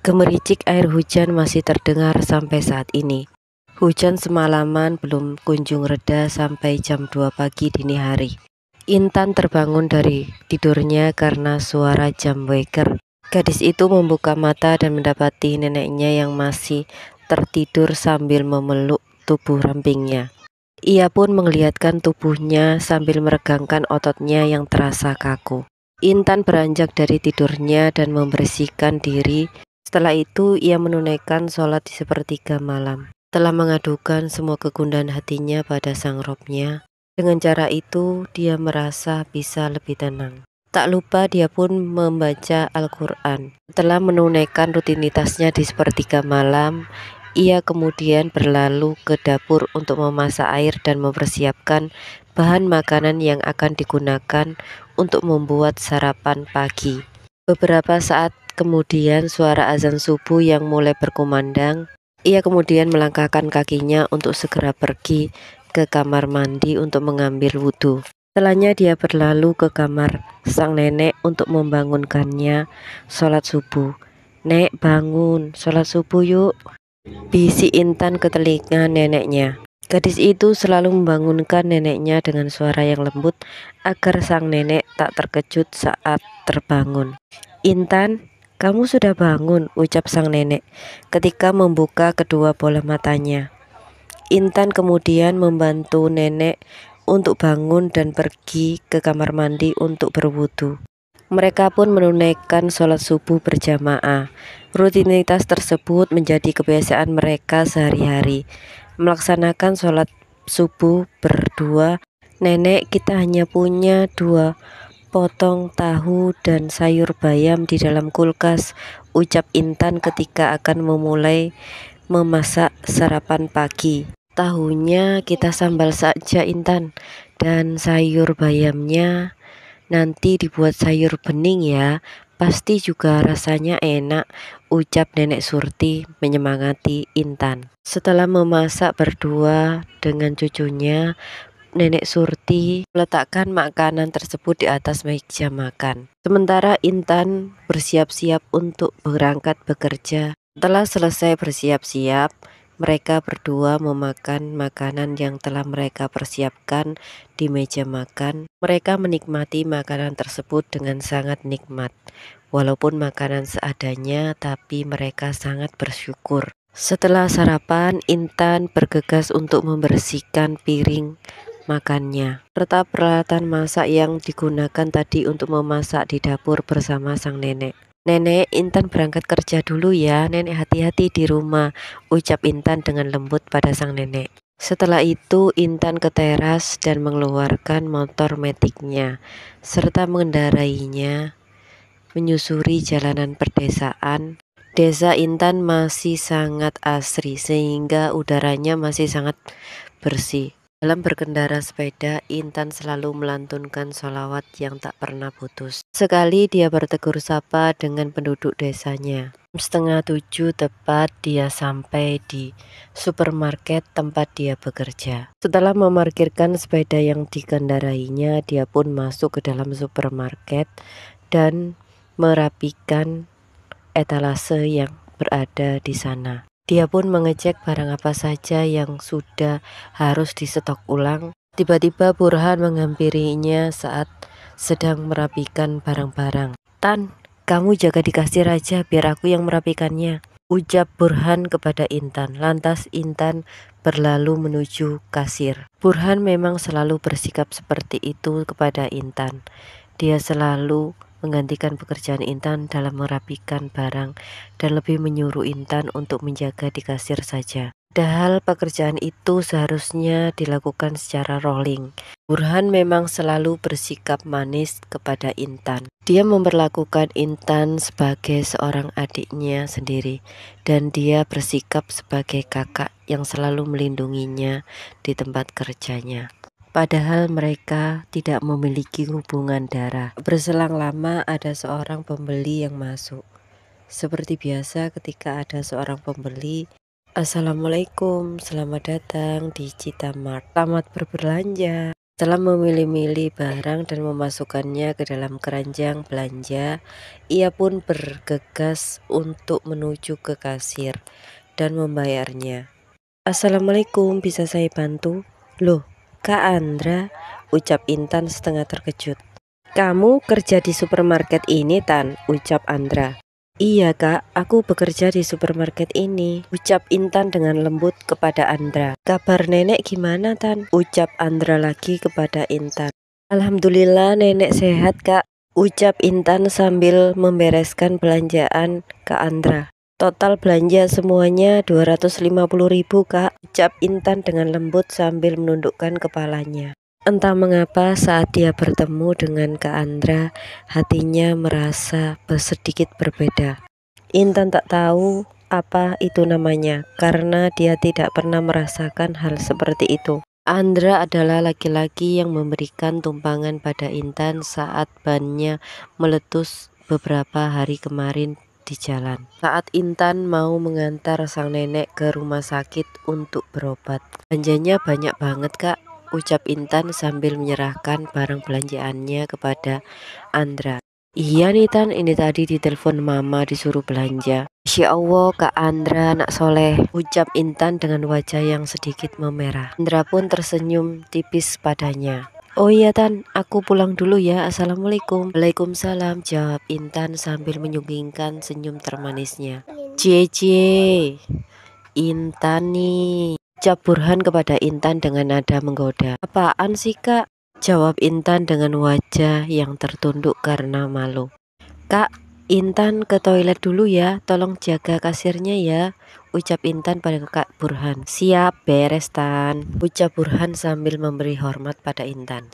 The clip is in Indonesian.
Gemericik air hujan masih terdengar sampai saat ini. Hujan semalaman belum kunjung reda sampai jam 2 pagi dini hari. Intan terbangun dari tidurnya karena suara jam weker. Gadis itu membuka mata dan mendapati neneknya yang masih tertidur sambil memeluk tubuh rampingnya. Ia pun menggeliatkan tubuhnya sambil meregangkan ototnya yang terasa kaku. Intan beranjak dari tidurnya dan membersihkan diri. Setelah itu ia menunaikan sholat di sepertiga malam. Telah mengadukan semua kegundahan hatinya pada sang Robnya. Dengan cara itu dia merasa bisa lebih tenang. Tak lupa dia pun membaca Al-Quran. Setelah menunaikan rutinitasnya di sepertiga malam, ia kemudian berlalu ke dapur untuk memasak air dan mempersiapkan bahan makanan yang akan digunakan untuk membuat sarapan pagi. Beberapa saat kemudian suara azan subuh yang mulai berkumandang. Ia kemudian melangkahkan kakinya untuk segera pergi ke kamar mandi untuk mengambil wudhu. Setelahnya dia berlalu ke kamar sang nenek untuk membangunkannya sholat subuh. "Nek, bangun, sholat subuh yuk," bisik Intan ke telinga neneknya. Gadis itu selalu membangunkan neneknya dengan suara yang lembut agar sang nenek tak terkejut saat terbangun. "Intan, kamu sudah bangun," ucap sang nenek ketika membuka kedua bola matanya. Intan kemudian membantu nenek untuk bangun dan pergi ke kamar mandi untuk berwudu. Mereka pun menunaikan sholat subuh berjamaah. Rutinitas tersebut menjadi kebiasaan mereka sehari-hari. Melaksanakan sholat subuh berdua. "Nenek, kita hanya punya 2 potong tahu dan sayur bayam di dalam kulkas," ucap Intan ketika akan memulai memasak sarapan pagi. "Tahunya kita sambal saja, Intan, dan sayur bayamnya nanti dibuat sayur bening ya, pasti juga rasanya enak," ucap Nenek Surti menyemangati Intan. Setelah memasak berdua dengan cucunya, Nenek Surti meletakkan makanan tersebut di atas meja makan. Sementara Intan bersiap-siap untuk berangkat bekerja. Setelah selesai bersiap-siap, mereka berdua memakan makanan yang telah mereka persiapkan di meja makan. Mereka menikmati makanan tersebut dengan sangat nikmat. Walaupun makanan seadanya, tapi mereka sangat bersyukur. Setelah sarapan, Intan bergegas untuk membersihkan piring makannya, serta peralatan masak yang digunakan tadi untuk memasak di dapur bersama sang nenek. "Nenek, Intan berangkat kerja dulu ya, nenek hati-hati di rumah," ucap Intan dengan lembut pada sang nenek. Setelah itu Intan ke teras dan mengeluarkan motor metiknya, serta mengendarainya menyusuri jalanan perdesaan. Desa Intan masih sangat asri sehingga udaranya masih sangat bersih. Dalam berkendara sepeda, Intan selalu melantunkan sholawat yang tak pernah putus. Sekali dia bertegur sapa dengan penduduk desanya. 6:30 tepat dia sampai di supermarket tempat dia bekerja. Setelah memarkirkan sepeda yang dikendarainya, dia pun masuk ke dalam supermarket dan merapikan etalase yang berada di sana. Dia pun mengecek barang apa saja yang sudah harus disetok ulang. Tiba-tiba Burhan menghampirinya saat sedang merapikan barang-barang. "Tan, kamu jaga di kasir aja biar aku yang merapikannya," ucap Burhan kepada Intan. Lantas Intan berlalu menuju kasir. Burhan memang selalu bersikap seperti itu kepada Intan. Dia selalu menggantikan pekerjaan Intan dalam merapikan barang dan lebih menyuruh Intan untuk menjaga di kasir saja. Padahal pekerjaan itu seharusnya dilakukan secara rolling. Burhan memang selalu bersikap manis kepada Intan. Dia memperlakukan Intan sebagai seorang adiknya sendiri, dan dia bersikap sebagai kakak yang selalu melindunginya di tempat kerjanya. Padahal mereka tidak memiliki hubungan darah. Berselang lama ada seorang pembeli yang masuk. Seperti biasa ketika ada seorang pembeli, "Assalamualaikum, selamat datang di Citamart. Selamat berbelanja." Setelah memilih-milih barang dan memasukkannya ke dalam keranjang belanja, ia pun bergegas untuk menuju ke kasir dan membayarnya. "Assalamualaikum, bisa saya bantu?" "Loh, Kak Andra," ucap Intan setengah terkejut. "Kamu kerja di supermarket ini, Tan?" ucap Andra. "Iya Kak, aku bekerja di supermarket ini," ucap Intan dengan lembut kepada Andra. "Kabar nenek gimana, Tan?" ucap Andra lagi kepada Intan. "Alhamdulillah nenek sehat Kak," ucap Intan sambil membereskan belanjaan ke Andra. "Total belanja semuanya 250.000 Kak," ucap Intan dengan lembut sambil menundukkan kepalanya. Entah mengapa saat dia bertemu dengan Kak Andra, hatinya merasa sedikit berbeda. Intan tak tahu apa itu namanya, karena dia tidak pernah merasakan hal seperti itu. Andra adalah laki-laki yang memberikan tumpangan pada Intan saat bannya meletus beberapa hari kemarin di jalan. Saat Intan mau mengantar sang nenek ke rumah sakit untuk berobat. "Belanjanya banyak banget Kak," ucap Intan sambil menyerahkan barang belanjaannya kepada Andra. "Iya nih Tan, ini tadi ditelepon mama disuruh belanja." "Masya Allah Kak Andra, anak soleh," ucap Intan dengan wajah yang sedikit memerah. Andra pun tersenyum tipis padanya. "Oh iya Tan, aku pulang dulu ya. Assalamualaikum." "Waalaikumsalam," jawab Intan sambil menyunggingkan senyum termanisnya. "Cie, Intan nih," ucap Burhan kepada Intan dengan nada menggoda. "Apaan sih Kak?" jawab Intan dengan wajah yang tertunduk karena malu. "Kak, Intan ke toilet dulu ya, tolong jaga kasirnya ya," ucap Intan pada Kak Burhan. "Siap, beres Tan," ucap Burhan sambil memberi hormat pada Intan.